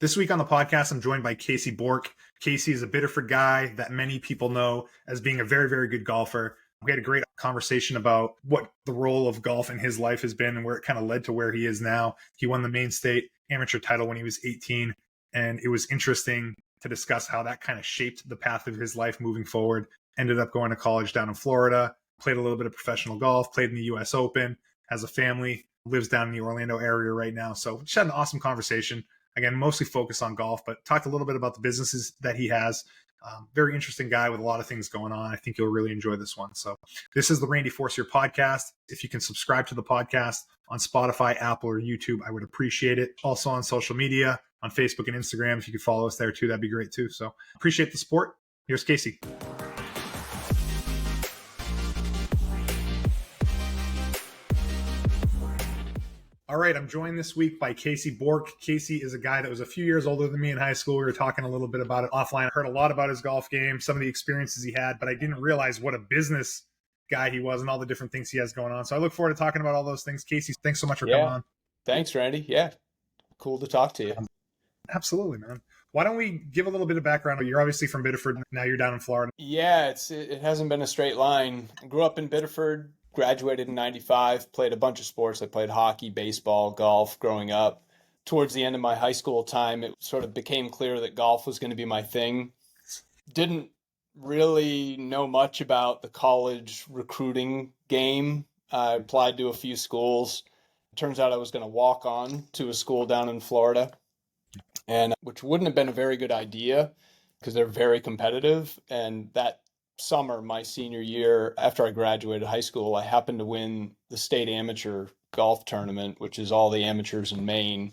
This week on the podcast, I'm joined by Casey Bourque. Casey is a Biddeford guy that many people know as being a very, very good golfer. We had a great conversation about what the role of golf in his life has been and where it kind of led to where he is now. He won the Maine State amateur title when he was 18, and it was interesting to discuss how that kind of shaped the path of his life moving forward. Ended up going to college down in Florida, played a little bit of professional golf, played in the U.S. Open, has a family, lives down in the Orlando area right now. So just had an awesome conversation. Again, mostly focused on golf, but talked a little bit about the businesses that he has. Very interesting guy with a lot of things going on. I think you'll really enjoy this one. So this is the Randy Forcier podcast. If you can subscribe to the podcast on Spotify, Apple, or YouTube, I would appreciate it. Also on social media, on Facebook and Instagram. If you could follow us there too, that'd be great too. So appreciate the support. Here's Casey. All right, I'm joined this week by Casey Bourque. Casey is a guy that was a few years older than me in high school. We were talking a little bit about it offline. I heard a lot about his golf game, some of the experiences he had, but I didn't realize what a business guy he was and all the different things he has going on. So I look forward to talking about all those things. Casey, thanks so much for coming on. Thanks, Randy. Yeah, cool to talk to you. Absolutely, man. Why don't we give a little bit of background? You're obviously from Biddeford. Now you're down in Florida. Yeah, it hasn't been a straight line. I grew up in Biddeford. Graduated in 95, played a bunch of sports. I played hockey, baseball, golf growing up. Towards the end of my high school time, it sort of became clear that golf was going to be my thing. Didn't really know much about the college recruiting game. I applied to a few schools. Turns out I was going to walk on to a school down in Florida, and which wouldn't have been a very good idea because they're very competitive. And that summer, my senior year, after I graduated high school, I happened to win the state amateur golf tournament, which is all the amateurs in Maine.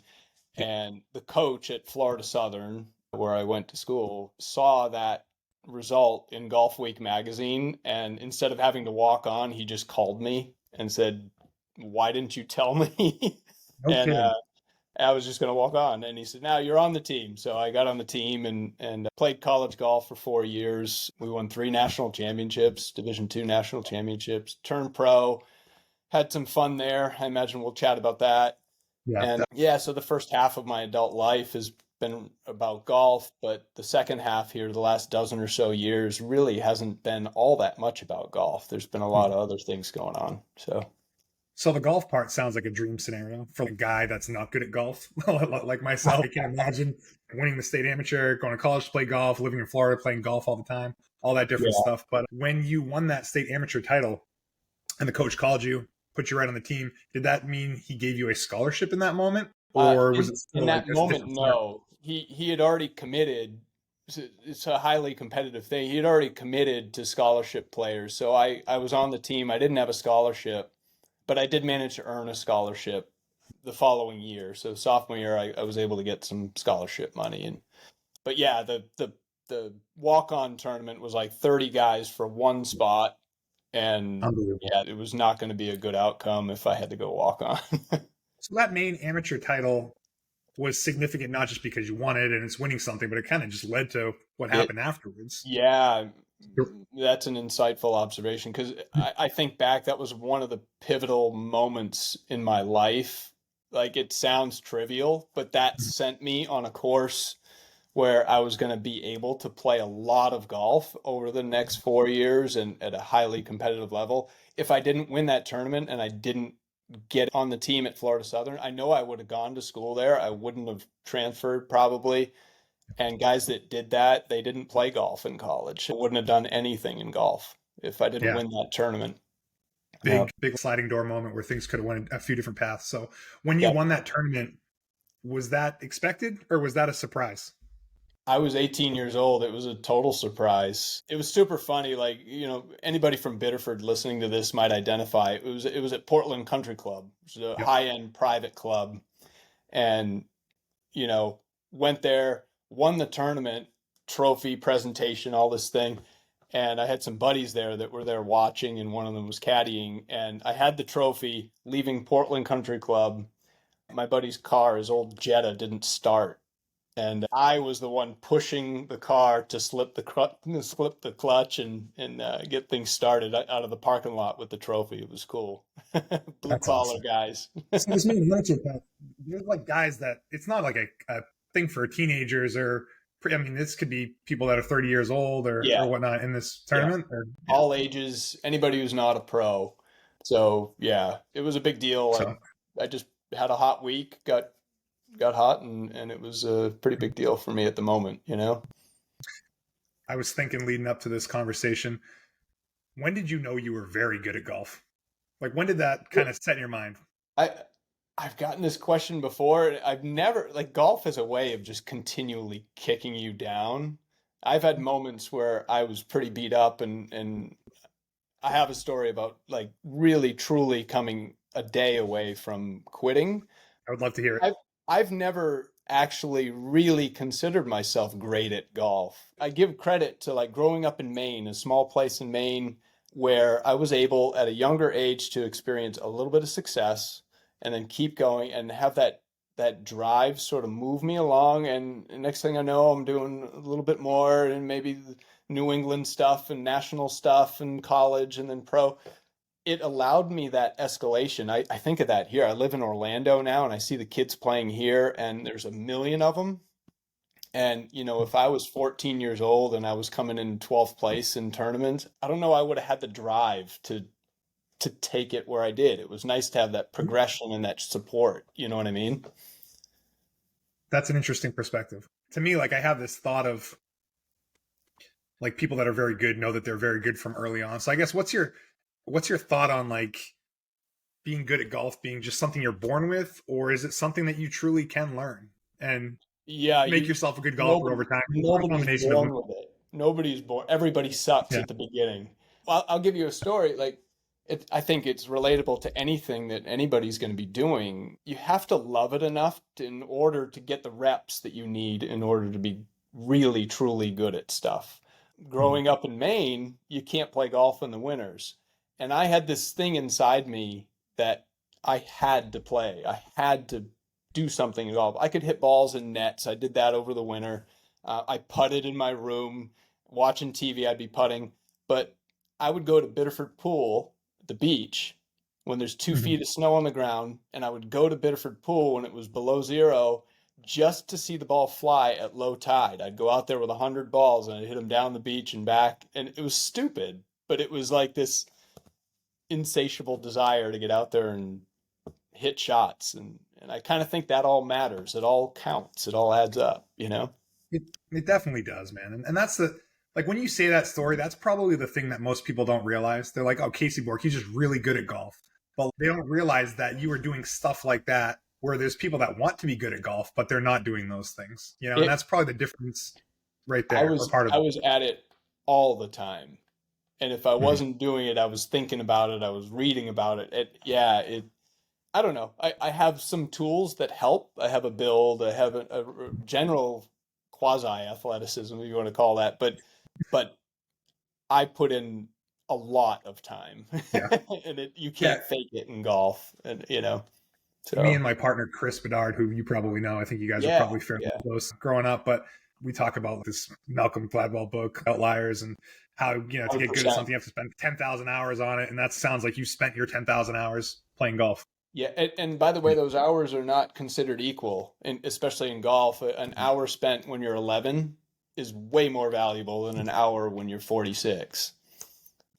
And the coach at Florida Southern, where I went to school, saw that result in Golf Week magazine. And instead of having to walk on, he just called me and said, "Why didn't you tell me?" And I was just going to walk on. And he said, "Now you're on the team." So I got on the team and played college golf for 4 years. We won 3 national championships, Division II national championships, turned pro, had some fun there. I imagine we'll chat about that. So the first half of my adult life has been about golf, but the second half here, the last dozen or so years, really hasn't been all that much about golf. There's been a lot of other things going on. So the golf part sounds like a dream scenario for a guy that's not good at golf, like myself. I can't imagine winning the state amateur, going to college to play golf, living in Florida, playing golf all the time, all that different stuff. But when you won that state amateur title and the coach called you, put you right on the team, did that mean he gave you a scholarship in that moment? Or was it still in that moment? No, he had already committed. It's a highly competitive thing. He had already committed to scholarship players. So I was on the team. I didn't have a scholarship, but I did manage to earn a scholarship the following year. So sophomore year, I was able to get some scholarship money. But yeah, the walk-on tournament was like 30 guys for one spot. And yeah, it was not going to be a good outcome if I had to go walk on. So that Maine amateur title was significant, not just because you won it and it's winning something, but it kind of just led to what happened afterwards. Yeah, that's an insightful observation because I think back, that was one of the pivotal moments in my life. Like, it sounds trivial, but that sent me on a course where I was going to be able to play a lot of golf over the next 4 years and at a highly competitive level. If I didn't win that tournament and I didn't get on the team at Florida Southern, I know I would have gone to school there. I wouldn't have transferred probably. And guys that did that, they didn't play golf in college. I wouldn't have done anything in golf if I didn't win that tournament. Big sliding door moment where things could have went a few different paths. So when you won that tournament, was that expected or was that a surprise? I was 18 years old. It was a total surprise. It was super funny. Like, anybody from Biddeford listening to this might identify. It was at Portland Country Club, which is a high-end private club. And, went there, won the tournament, trophy, presentation, all this thing. And I had some buddies there that were there watching, and one of them was caddying. And I had the trophy leaving Portland Country Club. My buddy's car, his old Jetta, didn't start. And I was the one pushing the car to slip the clutch and get things started out of the parking lot with the trophy. It was cool. Blue collar guys. So this main amateur path, there's like guys that it's not like a thing for teenagers or I mean, this could be people that are 30 years old or Yeah, whatnot in this yeah. tournament. Or yeah, All ages, anybody who's not a pro. So yeah, it was a big deal. so I just had a hot week, got hot, and it was a pretty big deal for me at the moment, you know? I was thinking leading up to this conversation, when did you know you were very good at golf? Like when did that kind of set in your mind? I I've gotten this question before. I've never like golf is a way of just continually kicking you down. I've had moments where I was pretty beat up and I have a story about like really truly coming a day away from quitting. I would love to hear it. I've I've never actually really considered myself great at golf. I give credit to like growing up in Maine, a small place in Maine, where I was able at a younger age to experience a little bit of success and then keep going and have that drive sort of move me along. And next thing I know, I'm doing a little bit more and maybe New England stuff and national stuff and college and then pro. It allowed me that escalation. I think of that here. I live in Orlando now and I see the kids playing here and there's a million of them. And, you know, if I was 14 years old and I was coming in 12th place in tournaments, I don't know I would have had the drive to take it where I did. It was nice to have that progression and that support. You know what I mean? That's an interesting perspective. To me, like I have this thought of like people that are very good know that they're very good from early on. So I guess what's your thought on like being good at golf being just something you're born with, or is it something that you truly can learn and Yeah, make you yourself a good golfer nobody over time? Or a nobody's combination of them. born with it. Nobody's born. Everybody sucks Yeah. at the beginning. Well, I'll give you a story. Like, I think it's relatable to anything that anybody's going to be doing. You have to love it enough in order to get the reps that you need in order to be really, truly good at stuff. Mhm. Growing up in Maine, you can't play golf in the winters. And I had this thing inside me that I had to play. I had to do something in golf. I could hit balls in nets. I did that over the winter. I putted in my room, watching TV. I'd be putting, but I would go to Biddeford Pool, the beach, when there's 2 feet Mhm. of snow on the ground, and I would go to Biddeford Pool when it was below zero just to see the ball fly at low tide. I'd go out there with 100 balls and I'd hit them down the beach and back, and it was stupid, but it was like this insatiable desire to get out there and hit shots and I kind of think that all matters. It all counts. It all adds up, you know? It, it definitely does, man. And that's the like when you say that story, that's probably the thing that most people don't realize. They're like, "Oh, Casey Bourque, he's just really good at golf," but they don't realize that you are doing stuff like that where there's people that want to be good at golf, but they're not doing those things. You know, and It that's probably the difference right I there, or was part of I it. was at it all the time. And if I Mhm. wasn't doing it, I was thinking about it, I was reading about it. It I don't know. I have some tools that help. I have a build, I have a general quasi athleticism, if you want to call that, but I put in a lot of time. Yeah, And you yeah. can't fake it in golf and you know. Me So, and my partner Chris Bedard, who you probably know, I think you guys are yeah, probably fairly yeah, close growing up, but we talk about this Malcolm Gladwell book, Outliers, and how to get good at 100%. something you have to spend 10,000 hours on it, and that sounds like you spent your 10,000 hours playing golf. Yeah, and by the way, those hours are not considered equal, and especially in golf. An hour spent when you're 11 is way more valuable than an hour when you're 46.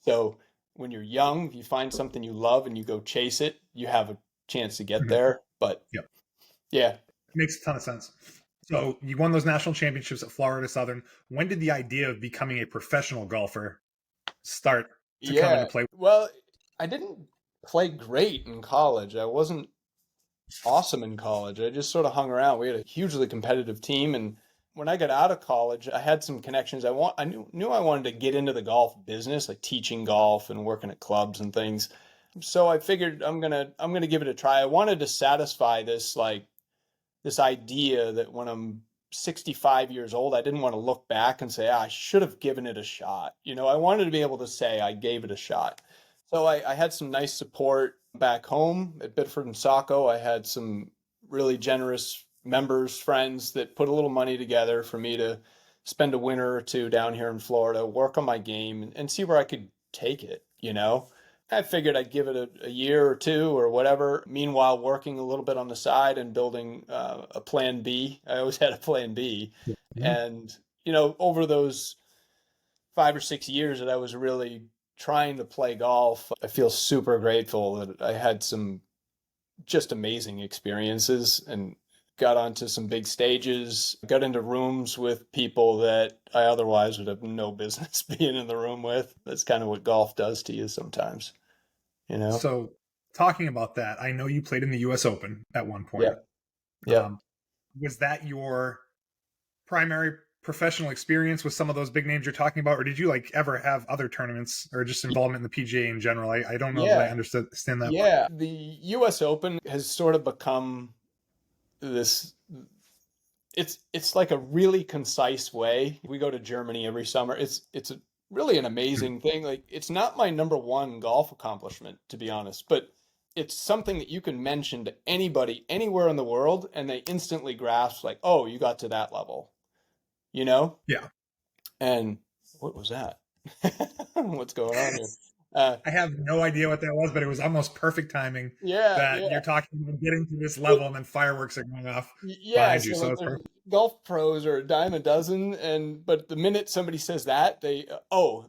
So when you're young, if you find something you love and you go chase it, you have a chance to get Mhm. there. But Yep, yeah, makes a ton of sense. So you won those national championships at Florida Southern. When did the idea of becoming a professional golfer start to come into yeah. play? Well, I didn't play great in college. I wasn't awesome in college. I just sort of hung around. We had a hugely competitive team, and when I got out of college, I had some connections. I knew I wanted to get into the golf business, like teaching golf and working at clubs and things. So I figured I'm gonna give it a try. I wanted to satisfy this idea that when I'm 65 years old, I didn't want to look back and say, I should have given it a shot. You know, I wanted to be able to say I gave it a shot. So I had some nice support back home at Biddeford and Saco. I had some really generous members, friends that put a little money together for me to spend a winter or two down here in Florida, work on my game and see where I could take it, you know? I figured I'd give it a year or two or whatever. Meanwhile, working a little bit on the side and building a plan B. I always had a plan B. Mhm. And, over those 5 or 6 years that I was really trying to play golf, I feel super grateful that I had some just amazing experiences and got onto some big stages, got into rooms with people that I otherwise would have no business being in the room with. That's kind of what golf does to you sometimes, you know? So, talking about that, I know you played in the U.S. Open at one point. Yep. Yep. Um, was that your primary professional experience with some of those big names you're talking about, or did you like ever have other tournaments or just involvement in the PGA in general? I don't know that I Yeah. understand that part. Yeah. The US Open has sort of become this it's like a really concise way. We go to Germany every summer. It's really an Hmm. amazing thing. Like it's not my number one golf accomplishment, to be honest, but it's something that you can mention to anybody anywhere in the world and they instantly grasp like, "Oh, you got to that level." You know? Yeah, And what was that? What's going on here? Uh I have no idea what that was, but it was almost perfect timing yeah, that yeah. you're talking about getting to this Well, level and then fireworks are going off yeah, behind you. so So it's there's perfect. golf pros are a dime a dozen, and but the minute somebody says that, they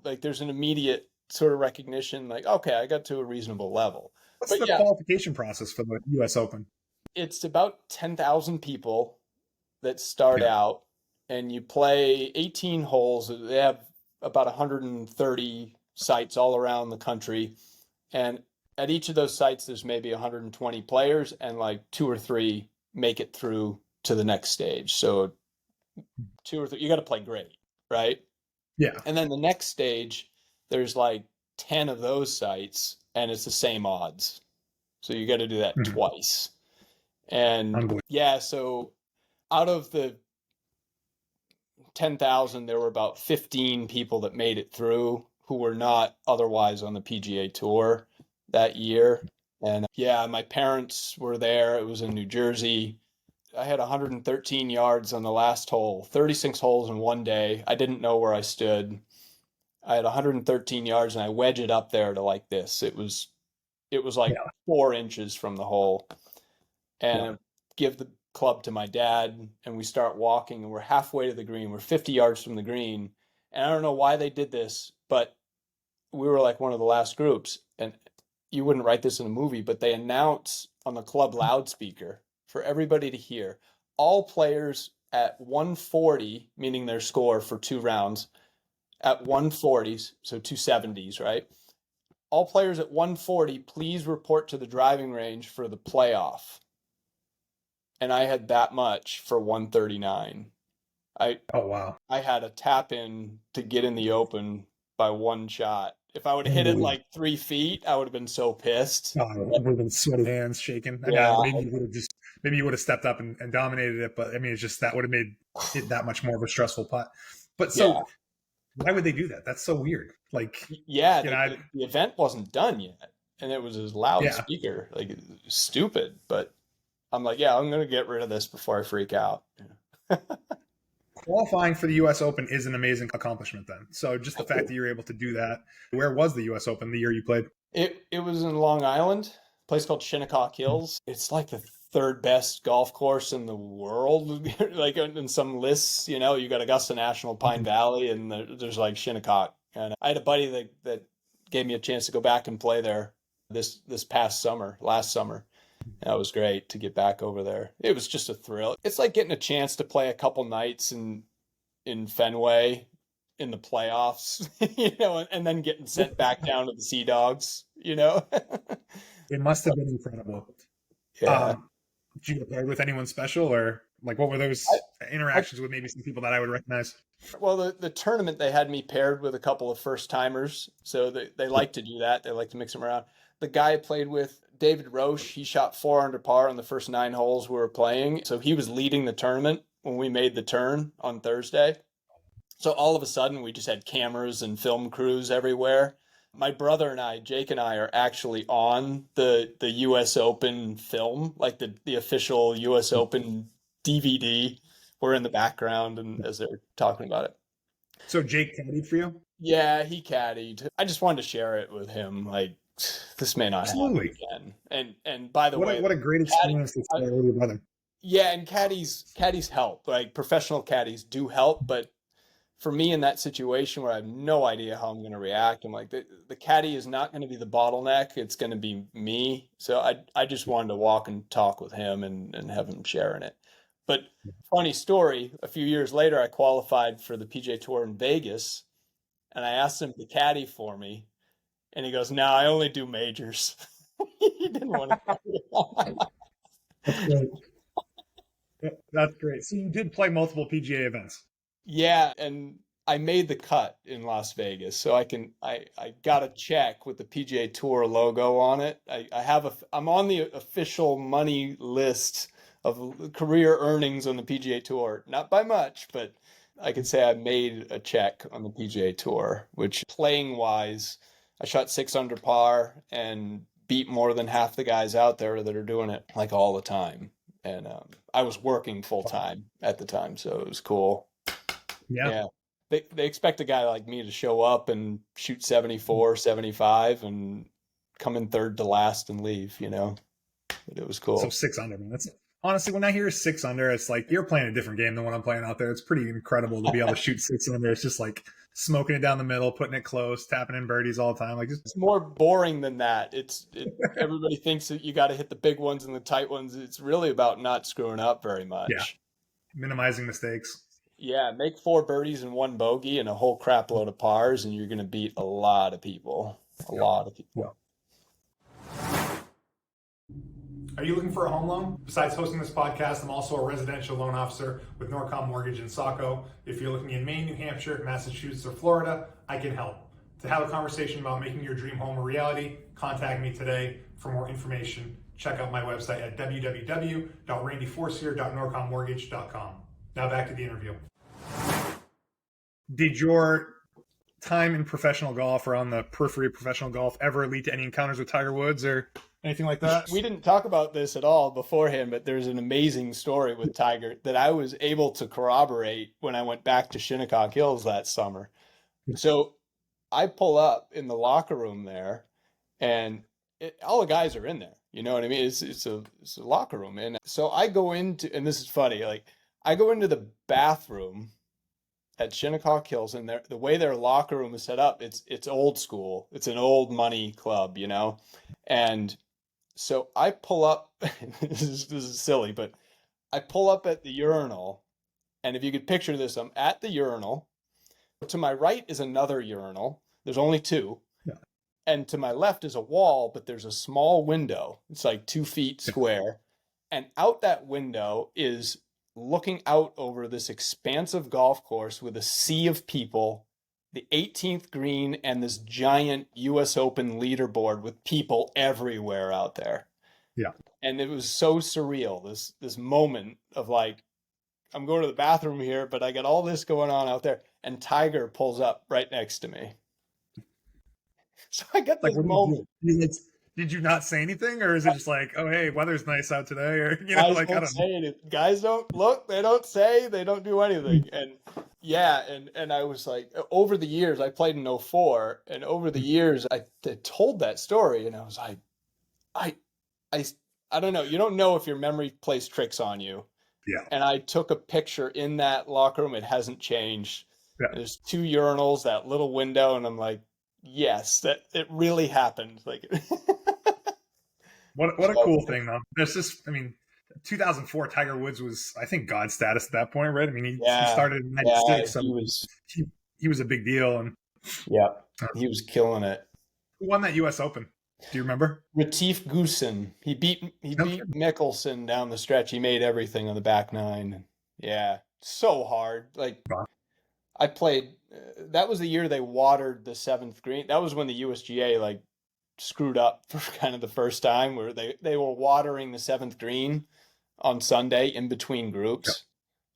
like there's an immediate sort of recognition, like okay, I got to a reasonable level. What's But the yeah, qualification process for the U.S. Open? it's about 10,000 people that start Yeah. out, and you play 18 holes. They have about 130 sites all around the country, and at each of those sites, there's maybe 120 players, and like two or three make it through to the next stage. So two or three, you got to play great, right? Yeah. And then the next stage, there's like 10 of those sites, and it's the same odds. So you got to do that Mhm. twice. And Unbelievable. yeah, so out of the 10,000, there were about 15 people that made it through who were not otherwise on the PGA Tour that year. And yeah, my parents were there. It was in New Jersey. I had 113 yards on the last hole, 36 holes in one day. I didn't know where I stood. I had 113 yards and I wedge it up there to like this. It was like Yeah. 4 inches from the hole. Yeah. And I give the club to my dad and we start walking and we're halfway to the green. We're 50 yards from the green. And I don't know why they did this, but we were like one of the last groups. And you wouldn't write this in a movie, but they announce on the club loudspeaker for everybody to hear all players at 140, meaning their score for 2 rounds, at 140s, so 270s, right? All players at 140, please report to the driving range for the playoff. And I had that much for 139. I Oh wow. I had a tap in to get in the open by one shot. If I would have hit it Unbelievable. like 3 feet, I would have been so pissed. It would have been sweaty hands shaking. I mean, Yeah, maybe you would have stepped up and dominated it, but I mean, it's just that would have made it that much more of a stressful putt. But yeah, so why would they do that? That's so weird. Like, yeah. you know, The event wasn't done yet, and it was a loud yeah, speaker, like stupid. But I'm like, yeah, I'm gonna get rid of this before I freak out. qualifying for the U.S. Open is an amazing accomplishment. Then, so just the fact that you're able to do that. Where was the U.S. Open the year you played? It was in Long Island, a place called Shinnecock Hills. It's like the third best golf course in the world. Like in some lists, you got Augusta National, Pine Valley, and there's like Shinnecock. And I had a buddy that gave me a chance to go back and play there this past summer, last summer. That was great to get back over there. It was just a thrill. It's like getting a chance to play a couple nights in Fenway in the playoffs, and then getting sent back down to the Sea Dogs. It must have been incredible. Yeah. Um, did you get paired with anyone special, or like what were I, those I interactions with maybe some people that I would recognize? well the tournament they had me paired with a couple of first timers, so they Yeah, like to do that. They like to mix them around. The guy I played with, David Roche, he shot 4 under par on the first 9 holes we were playing. So he was leading the tournament when we made the turn on Thursday. So all of a sudden, we just had cameras and film crews everywhere. My brother and I, Jake and I, are actually on the U.S. Open film, like the official U.S. Open DVD. We're in the background and as they're talking about it. so Jake caddied for you? Yeah, he caddied. I just wanted to share it with him. Like this may not happen Absolutely. again. And by the way, What a great caddy, experience to play with your brother. yeah, and caddies help. Like professional caddies do help, but for me in that situation where I have no idea how I'm going to react, I'm like the caddy is not going to be the bottleneck. It's going to be me. So I just wanted to walk and talk with him and have him sharing it. But funny story, a few years later, I qualified for the PGA Tour in Vegas, and I asked him to caddy for me, and he goes, "No, I only do majors." He didn't want to. That's great. That's great. So you did play multiple PGA events. Yeah, and I made the cut in Las Vegas, so I got a check with the PGA Tour logo on it. I'm on the official money list of career earnings on the PGA Tour. Not by much, but I could say I made a check on the PGA Tour, which playing wise, I shot 6 under par and beat more than half the guys out there that are doing it like all the time. And I was working full time at the time, so it was cool. Yeah. Yeah. They expect a guy like me to show up and shoot 74, 75 and come in third to last and leave, you know. But it was So cool. 6 under, man. That's honestly when I hear 6 under, it's like you're playing a different game than what I'm playing out there. It's pretty incredible to be able to shoot 6 under. It's just like smoking it down the middle, putting it close, tapping in birdies all the time. Like just It's more boring than that. Everybody thinks that you got to hit the big ones and the tight ones. It's really about not screwing up very yeah, much. minimizing mistakes. Yeah, make 4 birdies and 1 bogey and a whole crap load of pars, and you're going to beat a lot of people. A Yeah. lot of Yeah. people. Are you looking for a home loan? Besides hosting this podcast, I'm also a residential loan officer with Norcom Mortgage in Saco. If you're looking in Maine, New Hampshire, Massachusetts, or Florida, I can help. To have a conversation about making your dream home a reality, contact me today. For more information, check out my website at www.randyforcier.norcommortgage.com. Now back to the interview. Did your time in professional golf or on the periphery of professional golf ever lead to any encounters with Tiger Woods or anything like that? We didn't talk about this at all beforehand, but there's an amazing story with Tiger that I was able to corroborate when I went back to Shinnecock Hills that summer. So I pull up in the locker room there, and all the guys are in there. You know what I mean? It's a locker room, and so I go into, and this is funny. Like I go into the bathroom at Shinnecock Hills, and the way their locker room is set up, it's old school. It's an old money club, you know, and so I pull up. This is silly, but I pull up at the urinal, and if you could picture this, I'm at the urinal. To my right is another urinal. There's only two. Yeah. And to my left is a wall, but there's a small window. It's like 2 feet square. And out that window is looking out over this expansive golf course with a sea of people, the 18th green, and this giant US Open leaderboard with people everywhere out there. Yeah. And it was so surreal, this moment of like, I'm going to the bathroom here, but I got all this going on out there. And Tiger pulls up right next to me. So I got Like, this what do you moment. do? Did you not say anything, or is it just like, oh hey, weather's nice out today, or Guys like I don't don't know. say it. Guys don't look. They don't say. They don't do anything. And yeah, and I was like, over the years, I played in '04, and over the years, I told that story, and I was like, I, I, I don't know. You don't know if your memory plays tricks on you. Yeah, And I took a picture in that locker room. It hasn't changed. yeah. There's 2 urinals, that little window, and I'm like, yes, that it really happened. Like, What a so cool thing though. There's just, I mean, 2004 Tiger Woods was, I think, God status at that point, right? I mean, he yeah, started in yeah, '96, so he was, he he was a big deal. And yeah, uh, he was killing it. who won that U.S. Open? Do you remember? Retief Goosen, he No beat kidding. Mickelson down the stretch. He made everything on the back nine. Yeah, so hard. Like Wow. I played. That was the year they watered the seventh green. That was when the USGA like screwed up for kind of the first time, where they were watering the seventh green on Sunday in between Yeah. groups,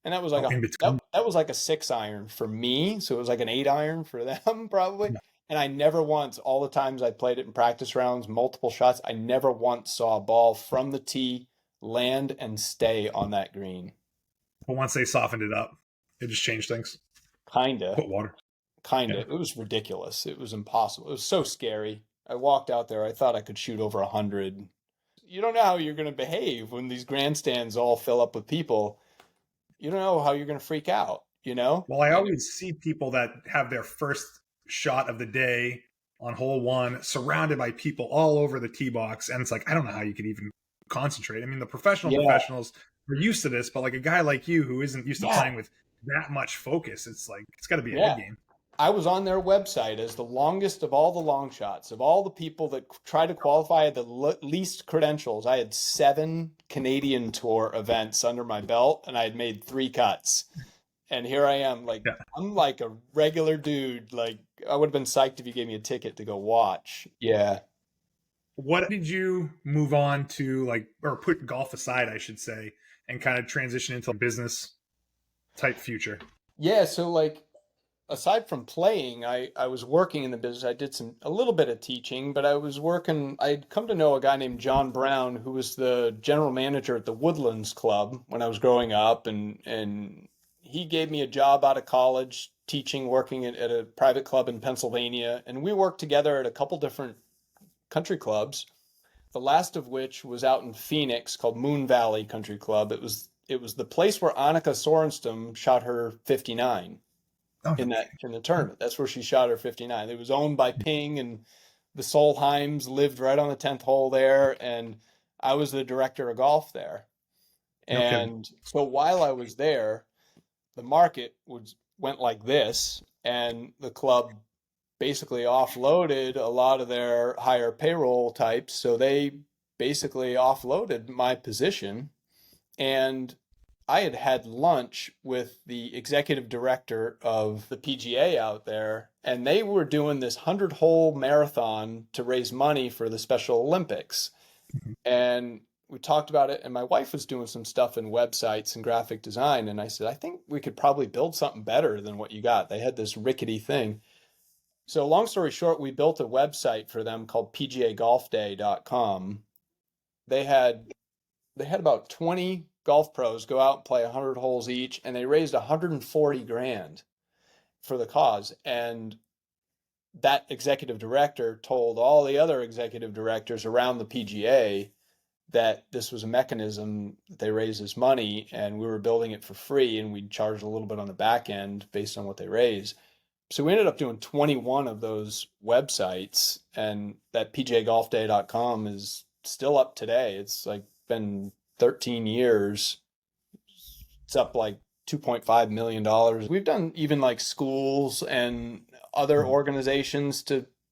and that was like Oh, a in between. that was like a 6 iron for me, so it was like an 8 iron for them probably. Yeah. And I never once, all the times I played it in practice rounds, multiple shots, I never once saw a ball from the tee land and stay on that green. But once they softened it up, it just changed things. Kinda, Put water. kinda. Yeah. It was ridiculous. It was impossible. It was so scary. I walked out there. I thought I could shoot over 100. You don't know how you're going to behave when these grandstands all fill up with people. You don't know how you're going to freak out, you know? Well, I And always see people that have their first shot of the day on hole one, surrounded by people all over the tee box, and it's like I don't know how you could even concentrate. I mean, the yeah, professionals are used to this, but like a guy like you who isn't used to yeah, playing with that much focus, it's like it's got to be a head yeah. game. I was on their website as the longest of all the long shots. Of all the people that tried to qualify, I had the least credentials. I had 7 Canadian Tour events under my belt, and I had made 3 cuts. And here I am, like, Yeah. I'm like a regular dude. Like, I would have been psyched if you gave me a ticket to go watch. Yeah. What did you move on to, like, or put golf aside, I should say, and kind of transition into a business type future? Yeah. So, like, aside from playing, I was working in the business. I did a little bit of teaching, but I was working. I'd come to know a guy named John Brown, who was the general manager at the Woodlands Club when I was growing up, and he gave me a job out of college teaching, working at a private club in Pennsylvania, and we worked together at a couple different country clubs. The last of which was out in Phoenix called Moon Valley Country Club. It was the place where Annika Sorenstam shot her 59 Oh, in no that kidding. in the tournament. That's where she shot her 59. It was owned by Ping, and the Solheims lived right on the 10th hole there, and I was the director of golf there. No kidding. And so while I was there, the market went like this, and the club basically offloaded a lot of their higher payroll types. So they basically offloaded my position. And I had had lunch with the executive director of the PGA out there, and they were doing this 100-hole marathon to raise money for the Special Olympics. Mhm. And we talked about it, and my wife was doing some stuff in websites and graphic design. And I said, I think we could probably build something better than what you got. They had this rickety thing. So, long story short, we built a website for them called pgagolfday.com. They had they had about 20 golf pros go out and play 100 holes each, and they raised 140 grand for the cause. And that executive director told all the other executive directors around the PGA that this was a mechanism that they raised this money, and we were building it for free, and we'd charge a little bit on the back end based on what they raise. So we ended up doing 21 of those websites, and that pjgolfday.com is still up today. It's like been 13 years. It's up like $2.5 million. We've done even like schools and other Mhm. organizations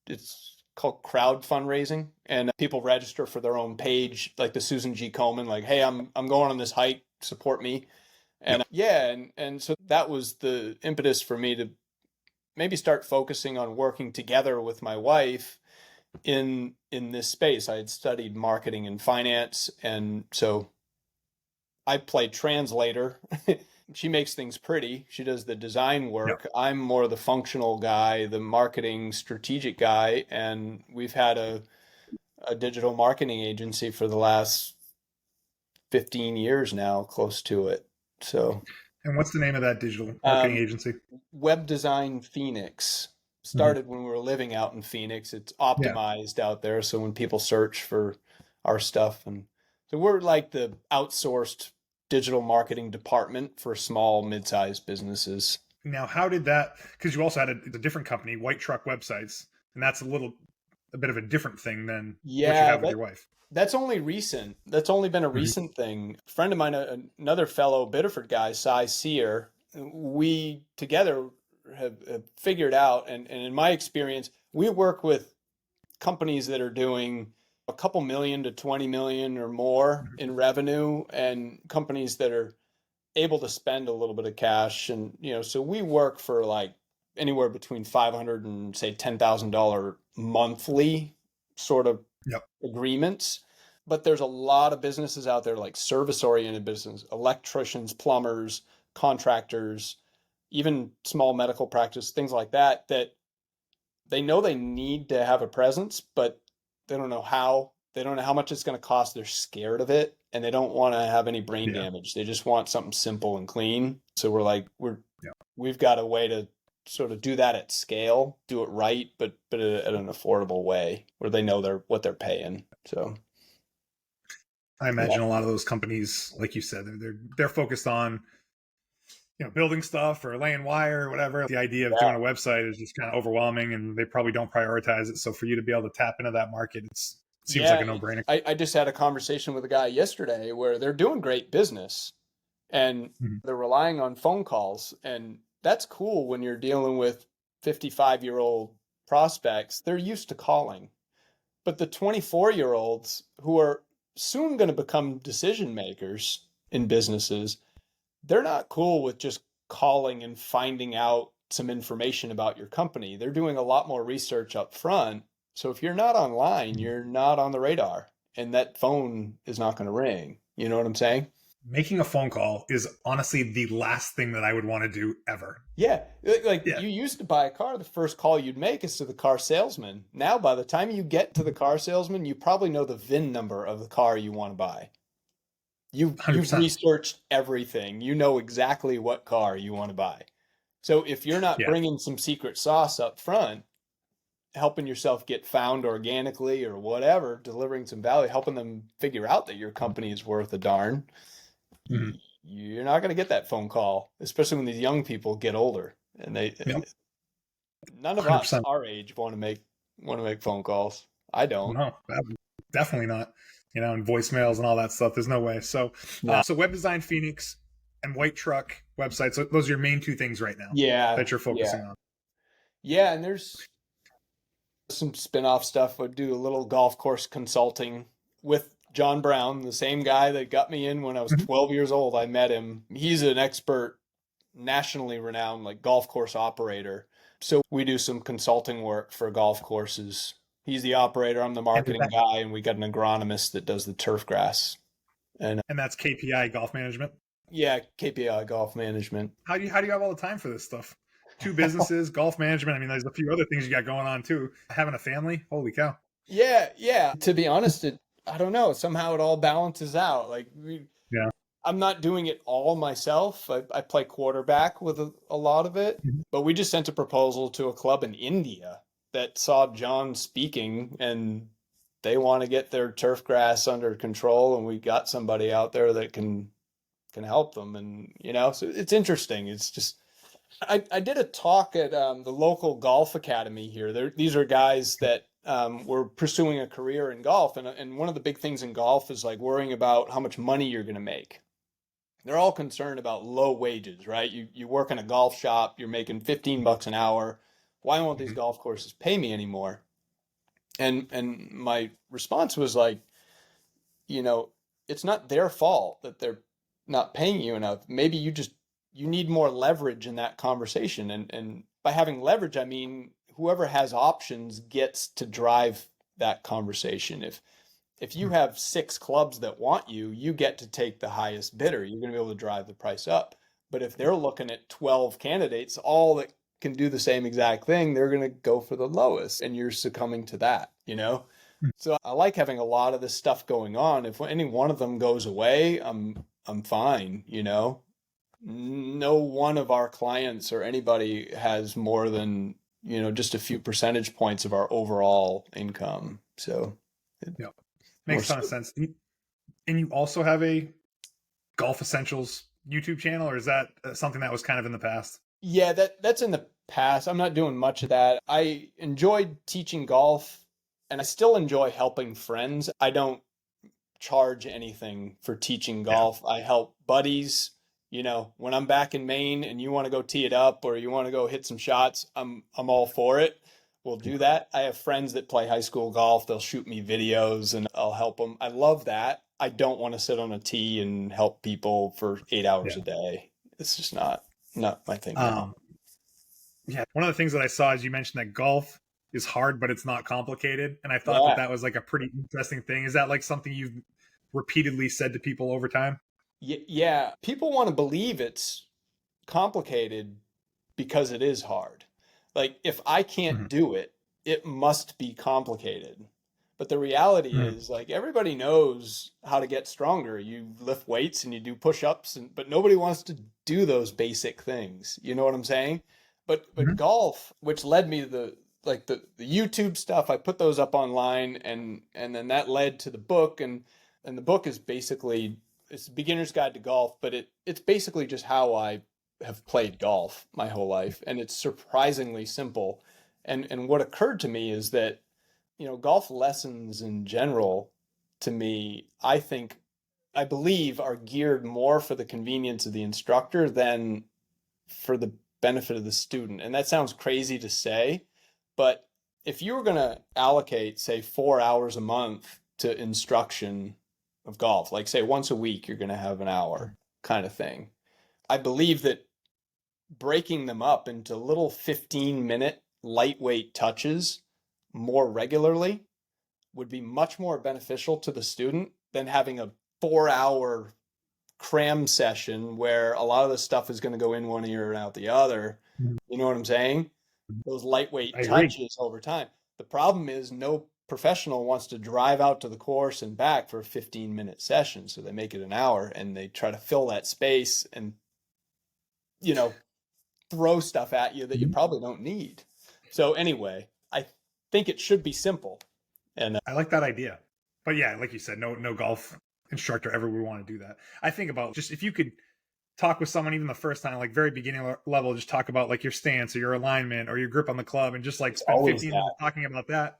it's called crowd fundraising, and people register for their own page, like the Susan G. Komen, like, hey, I'm going on this hike, support me. Yep. And yeah, and so that was the impetus for me to maybe start focusing on working together with my wife in this space. I had studied marketing and finance, and so I play translator. She makes things pretty. She does the design Yep. work. I'm more the functional guy, the marketing strategic guy, and we've had a digital marketing agency for the last 15 years now, close to it. So, And what's the name of that digital marketing um, agency? Web Design Phoenix Mhm. started when we were living out in Phoenix. It's Yeah. optimized out there, so when people search for our stuff, and so we're like the outsourced digital marketing department for small, mid-sized businesses. Now, how did that? Because you also had a different company, White Truck Websites, and that's a bit of a different thing than what you Yeah, have with your wife. that's only recent. That's only been a Mhm. recent thing. A friend of mine, another fellow Biddeford guy, Cy Sear, we together have figured out, and in my experience, we work with companies that are doing a couple million to 20 million or more Mhm. in revenue, and companies that are able to spend a little bit of cash. And so we work for like anywhere between 500 and say $10,000 monthly sort of Yep. agreements. But there's a lot of businesses out there, like service oriented business, electricians, plumbers, contractors, even small medical practice, things like that, that they know they need to have a presence, but they don't know how. They don't know how much it's going to cost. They're scared of it, and they don't want to have any brain Yeah. damage. They just want something simple and clean. So we're like, Yeah. we've got a way to sort of do that at scale, do it right, but at an affordable way where they know what they're paying. So I yeah, imagine a lot of those companies, like you said, they're focused on building stuff or laying wire or whatever. The idea of doing a website is just kind of overwhelming, and they probably don't prioritize it. So for you to be able to tap into that market, it seems like yeah. a no brainer. I just had a conversation with a guy yesterday where they're doing great business and Mm-hmm. they're relying on phone calls. And that's cool when you're dealing with 55-year-old prospects. They're used to calling. But the 24-year-olds who are soon going to become decision makers in businesses, they're not cool with just calling and finding out some information about your company. They're doing a lot more research up front. So if you're not online, you're not on the radar and that phone is not going to ring. You know what I'm saying? Making a phone call is honestly the last thing that I would want to do ever. Yeah, like Yeah. you used to buy a car, the first call you'd make is to the car salesman. Now, by the time you get to the car salesman, you probably know the VIN number of the car you want to buy. You've 100%. researched everything. You know exactly what car you want to buy. So if you're not Yeah. bringing some secret sauce up front, helping yourself get found organically or whatever, delivering some value, helping them figure out that your company is worth a darn, Mm-hmm. you're not going to get that phone call, especially when these young people get older and they Yep. none of us 100%. our age want to make phone calls. I don't. No, definitely not. And voicemails and all that stuff. There's no way. So, No. so Web Design Phoenix and White Truck websites. So those are your main two things right now Yeah. that you're Yeah. focusing on. Yeah, and there's some spin-off stuff. I do a little golf course consulting with John Brown, the same guy that got me in when I was Mhm. 12 years old. I met him. He's an expert, nationally renowned like golf course operator. So we do some consulting work for golf courses. He's the operator, I'm the And is marketing that, guy, and we got an agronomist that does the turf grass. And and that's KPI golf management. yeah, KPI golf management. How do you have all the time for this stuff? Two businesses, golf management. I mean, there's a few other things you got going on too. Having a family, holy cow. Yeah, yeah. To be honest, I don't know. Somehow it all balances out. Like Yeah. I'm not doing it all myself. I play quarterback with a lot of it, Mhm. but we just sent a proposal to a club in India that saw John speaking and they want to get their turf grass under control and we got somebody out there that can help them and so it's interesting. It's just I did a talk at the local golf academy here. These are guys that were pursuing a career in golf, and one of the big things in golf is like worrying about how much money you're going to make. They're all concerned about low wages, right? You work in a golf shop, you're making 15 bucks an hour. Why won't these Mhm. golf courses pay me anymore? And my response was like, you know, it's not their fault that they're not paying you enough. Maybe you need more leverage in that conversation. And by having leverage, I mean whoever has options gets to drive that conversation. If you have six clubs that want you, you get to take the highest bidder. You're going to be able to drive the price up. But if they're looking at 12 candidates, all that can do the same exact thing, they're going to go for the lowest. And you're succumbing to that. So I like having a lot of this stuff going on. If any one of them goes away, I'm fine. No one of our clients or anybody has more than, just a few percentage points of our overall income. So Yeah. more Makes a ton of sense. And you also have a Golf Essentials YouTube channel, or is that something that was kind of in the past? Yeah, that's in the past. I'm not doing much of that. I enjoyed teaching golf and I still enjoy helping friends. I don't charge anything for teaching Yeah. golf. I help buddies. When I'm back in Maine and you want to go tee it up or you want to go hit some shots, I'm all for it. We'll do that. I have friends that play high school golf. They'll shoot me videos and I'll help them. I love that. I don't want to sit on a tee and help people for 8 hours Yeah. a day. It's just not my thing now. Um, yeah. One of the things that I saw is you mentioned that golf is hard, but it's not complicated. And I thought that Yeah. that was like a pretty interesting thing. Is that like something you've repeatedly said to people over time? Yeah. People want to believe it's complicated because it is hard. Like if I can't Mhm. do it, it must be complicated. But the reality Mhm. is like everybody knows how to get stronger. You lift weights and you do push-ups but nobody wants to do those basic things. You know what I'm saying? But Mhm. golf, which led me to the YouTube stuff, I put those up online, and then that led to the book, and the book is basically, it's a beginner's guide to golf, but it's basically just how I have played golf my whole life, and it's surprisingly simple. And what occurred to me is that, golf lessons in general, to me, I believe are geared more for the convenience of the instructor than for the benefit of the student. And that sounds crazy to say, but if you were going to allocate, say, 4 hours a month to instruction of golf, like say once a week, you're going to have an hour kind of thing. I believe that breaking them up into little 15-minute lightweight touches more regularly would be much more beneficial to the student than having a 4 hour cram session where a lot of the stuff is going to go in one ear and out the other. You know what I'm saying? Those I lightweight agree. touches over time. The problem is no professional wants to drive out to the course and back for a 15-minute session. So they make it an hour and they try to fill that space and, you know, throw stuff at you that you Mhm. probably don't need. So anyway, I think it should be simple. And I like that idea. But yeah, like you said, no golf instructor ever would want to do that. I think about just if you could talk with someone even the first time, like very beginning level, just talk about like your stance or your alignment or your grip on the club and just like it's spend always 15 that. minutes talking about that,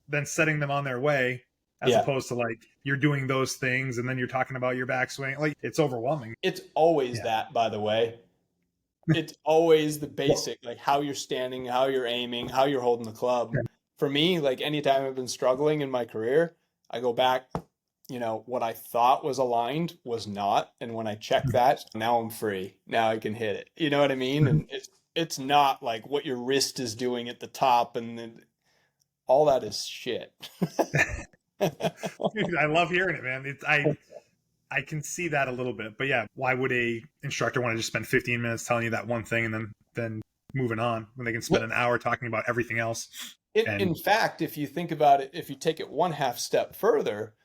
then setting them on their way as Yeah. opposed to like you're doing those things and then you're talking about your backswing. Like it's overwhelming. It's always Yeah. that, by the way. It's always the Well, basic, like how you're standing, how you're aiming, how you're holding the club. For me, like anytime I've been struggling in my career, I go back, what I thought was aligned was not. And when I check that, now I'm free. Now I can hit it. You know what I mean? And it's not like what your wrist is doing at the top, and then all that is shit. I love hearing it, man. I can see that a little bit. But yeah, why would a instructor want to just spend 15 minutes telling you that one thing and then moving on when they can spend Well, an hour talking about everything else? in And fact, if you think about it, if you take it one half step further,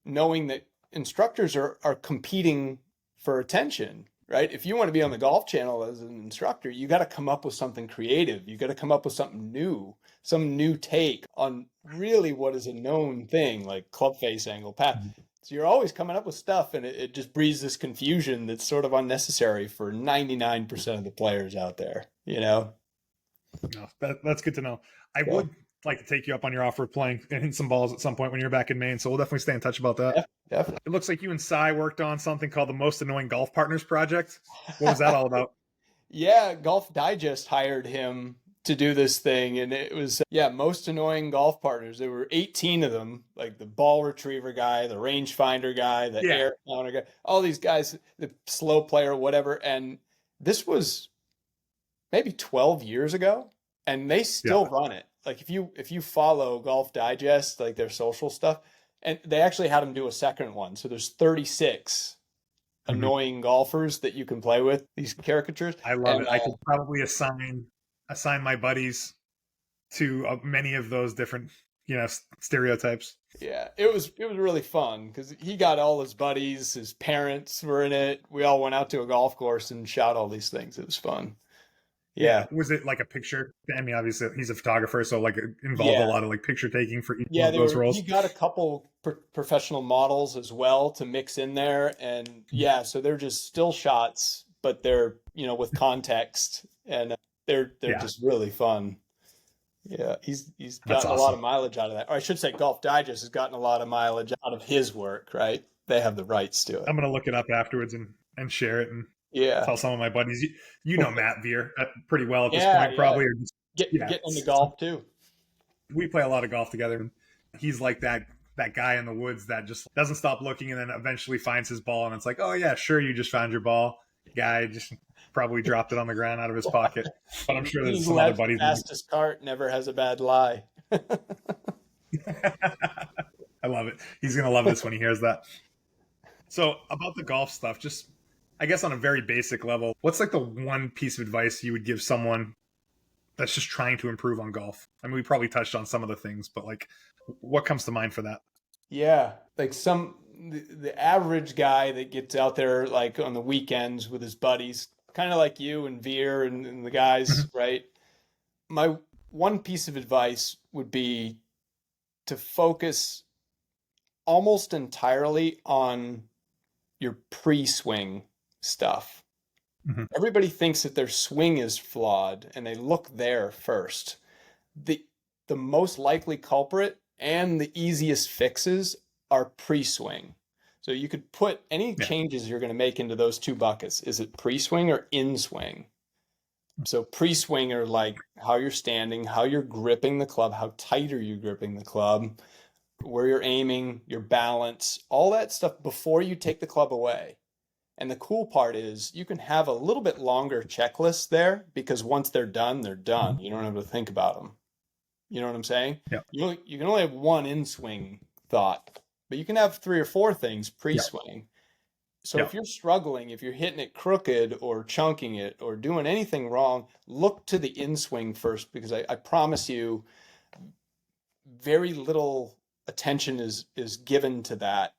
knowing that instructors are competing for attention, right? If you want to be on the golf channel as an instructor, you got to come up with something creative. You got to come up with something new, some new take on really what is a known thing, like club face, angle, path. So you're always coming up with stuff, and it just breeds this confusion that's sort of unnecessary for 99% of the players out there, you know? no, that's good to know. I So, would like to take you up on your offer of playing and hitting some balls at some point when you're back in Maine. So we'll definitely stay in touch about that. yeah, definitely. It looks like you and Cy worked on something called the Most Annoying Golf Partners Project. What was that all about? Yeah, Golf Digest hired him to do this thing, and it was, yeah, most annoying golf partners. There were 18 of them, like the ball retriever guy, the rangefinder guy, the Yeah. air counter guy, all these guys, the slow player, whatever. And this was maybe 12 years ago, and they Yeah. still run it. Like if you follow Golf Digest, like their social stuff, and they actually had them do a second one. So there's 36 Mhm. annoying golfers that you can play with, these caricatures. I love And it. I could probably assign my buddies to many of those different, stereotypes. yeah, it was really fun because he got all his buddies, his parents were in it. We all went out to a golf course and shot all these things. It was fun. Yeah. Yeah, Was it like a picture? I mean, obviously he's a photographer, so like it involved a yeah, lot of like picture taking for each one yeah. of those He roles. got a couple professional models as well to mix in there, and yeah, so they're just still shots, but they're with context, and they're Yeah, just really fun. Yeah, he's that's gotten a lot awesome. of mileage out of that. Or I should say, Golf Digest has gotten a lot of mileage out of his work. Right? They have the rights to it. I'm gonna look it up afterwards and share it and Yeah. tell some of my buddies. You know Matt Veer pretty well at this Yeah, point, yeah. probably. Or just, yeah, Get into golf too. we play a lot of golf together. He's like that guy in the woods that just doesn't stop looking and then eventually finds his ball and it's like, oh yeah, sure, you just found your ball. Guy just probably dropped it on the ground out of his pocket. But I'm sure He there's who some other has the buddies. fastest cart never has a bad lie. I love it. He's gonna love this when he hears that. So about the golf stuff, just I guess on a very basic level, what's like the one piece of advice you would give someone that's just trying to improve on golf? I mean, we probably touched on some of the things, but like, what comes to mind for that? Yeah, like the average guy that gets out there like on the weekends with his buddies kind of like you and Veer and the guys, Mhm. right? My one piece of advice would be to focus almost entirely on your pre-swing stuff. Mhm. Everybody thinks that their swing is flawed and they look there first. The the most likely culprit and the easiest fixes are pre-swing. So you could put any Yeah. changes you're going to make into those two buckets. Is it pre-swing or in-swing? So pre-swing are like how you're standing, how you're gripping the club, how tight are you gripping the club, where you're aiming, your balance, all that stuff before you take the club away. And the cool part is you can have a little bit longer checklist there because once they're done, they're done. Mhm. You don't have to think about them. You know what I'm saying? Yeah. You can only have one in swing thought, but you can have three or four things pre Yeah. swing. So Yeah. if you're struggling, if you're hitting it crooked or chunking it or doing anything wrong, look to the in swing first because I promise you, very little attention is given to that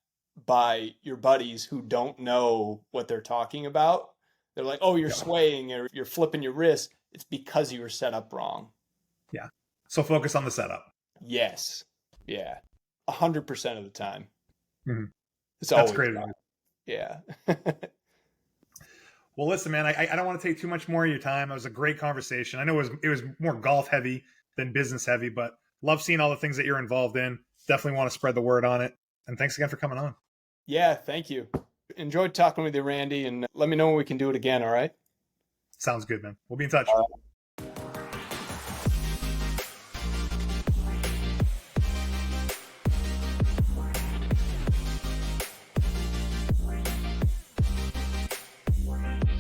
by your buddies who don't know what they're talking about. They're like, "Oh, you're Yeah. swaying or you're flipping your wrist." It's because you were set up wrong. Yeah. So focus on the setup. Yes. Yeah. 100% of the time. Mhm. It's That's always great that. advice. Yeah. Well, listen, man, I don't want to take too much more of your time. It was a great conversation. I know it was more golf heavy than business heavy, but love seeing all the things that you're involved in. Definitely want to spread the word on it. And thanks again for coming on. Yeah. Thank you. Enjoyed talking with you, Randy, and let me know when we can do it again. All right. Sounds good, man. We'll be in touch. All right.